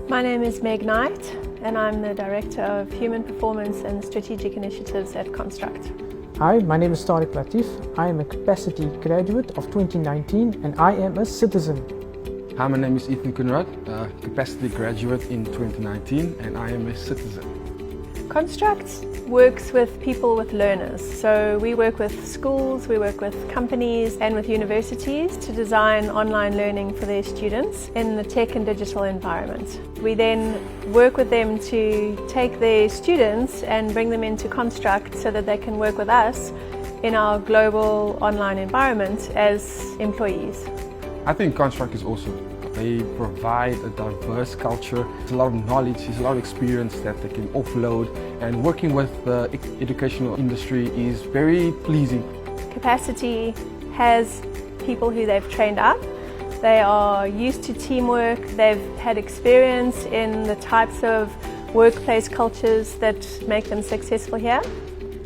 My name is Meg Knight and I'm the Director of Human Performance and Strategic Initiatives at Construct. Hi, my name is Tariq Latif. I am a Capaciti graduate of 2019 and I am a citizen. Hi, my name is Ethan Kunrad, Capaciti graduate in 2019 and I am a citizen. Construct works with people, with learners. So we work with schools, we work with companies and with universities to design online learning for their students in the tech and digital environment. We then work with them to take their students and bring them into Construct so that they can work with us in our global online environment as employees. I think Construct is awesome. They provide a diverse culture, there's a lot of knowledge, there's a lot of experience that they can offload, and working with the educational industry is very pleasing. Capaciti has people who they've trained up. They are used to teamwork, they've had experience in the types of workplace cultures that make them successful here.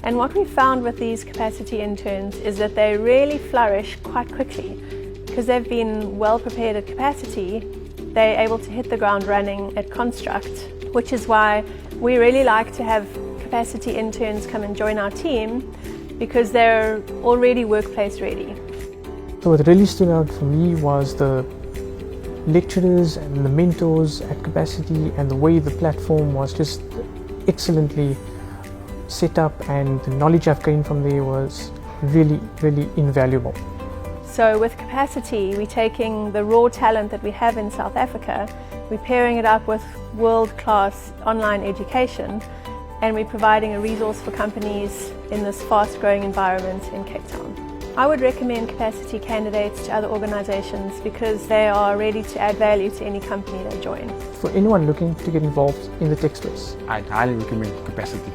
And what we found with these Capaciti interns is that they really flourish quite quickly. Because they've been well prepared at Capaciti, they're able to hit the ground running at Construct, which is why we really like to have Capaciti interns come and join our team, because they're already workplace ready. So what really stood out for me was the lecturers and the mentors at Capaciti, and the way the platform was just excellently set up, and the knowledge I've gained from there was really, really invaluable. So with Capaciti, we're taking the raw talent that we have in South Africa, we're pairing it up with world-class online education, and we're providing a resource for companies in this fast-growing environment in Cape Town. I would recommend Capaciti candidates to other organizations because they are ready to add value to any company they join. For anyone looking to get involved in the tech space, I'd highly recommend Capaciti.